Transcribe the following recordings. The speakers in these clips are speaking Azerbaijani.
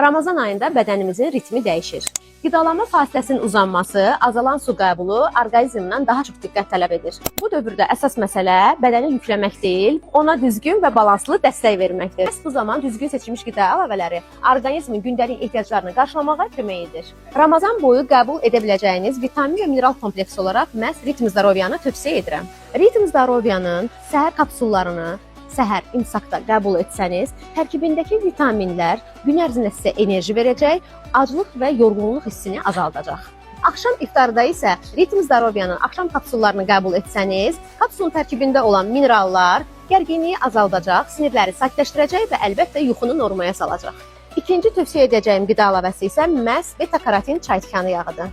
Ramazan ayında bədənimizin ritmi dəyişir. Qidalanma fasiləsinin uzanması, azalan su qəbulu orqanizmdən daha çox diqqət tələb edir. Bu dövrdə əsas məsələ bədəni yükləmək deyil, ona düzgün və balanslı dəstək verməkdir. Bu zaman düzgün seçilmiş qida əlavələri orqanizmin gündəlik ehtiyaclarını qarşılamağa kömək edir. Ramazan boyu qəbul edə biləcəyiniz vitamin və mineral kompleksi olaraq məhz Ritm Zdarovyanı tövsiyə edirəm. Ritm Zdarovyanın səhər kapsullarını səhər imsakda qəbul etsəniz, tərkibindəki vitaminlər gün ərzində sizə enerji verəcək, aclıq və yorğunluq hissini azaldacaq. Axşam iftarda isə Ritm Zdarovyanın axşam kapsullarını qəbul etsəniz, kapsulun tərkibində olan minerallar gərginliyi azaldacaq, sinirləri sakitləşdirəcək və əlbəttə yuxunu normaya salacaq. İkinci tövsiyə edəcəyim qida əlavəsi isə məhz beta-karotin çay tikanı yağıdır.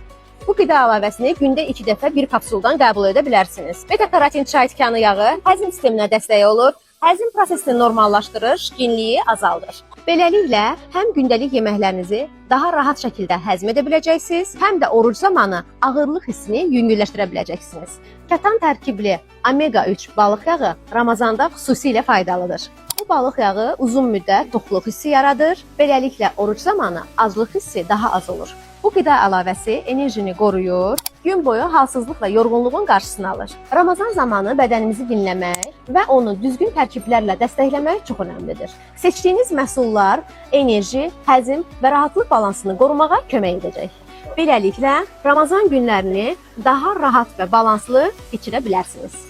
Bu qida əlavəsini gündə 2 dəfə bir kapsuldan qəbul edə bilərsiniz. Beta-karotin çay tikanı yağı həzm sisteminə dəstək olur, həzm prosesini normallaşdırır, şişkinliyi azaldır. Beləliklə, həm gündəlik yeməklərinizi daha rahat şəkildə həzm edə biləcəksiniz, həm də oruc zamanı ağırlıq hissini yüngülləşdirə biləcəksiniz. Kətan tərkibli omega-3 balıq yağı Ramazanda xüsusilə faydalıdır. Bu balıq yağı uzun müddət toxluq hissi yaradır, beləliklə oruc zamanı aclıq hissi daha az olur. Bu qida əlavəsi enerjini qoruyur, gün boyu halsızlıq və yorğunluğun qarşısını alır. Ramazan zamanı bədənimizi dinləmək və onu düzgün tərkiblərlə dəstəkləmək çox önəmlidir. Seçdiyiniz məhsullar enerji, həzm və rahatlıq balansını qorumağa kömək edəcək. Beləliklə, Ramazan günlərini daha rahat və balanslı keçirə bilərsiniz.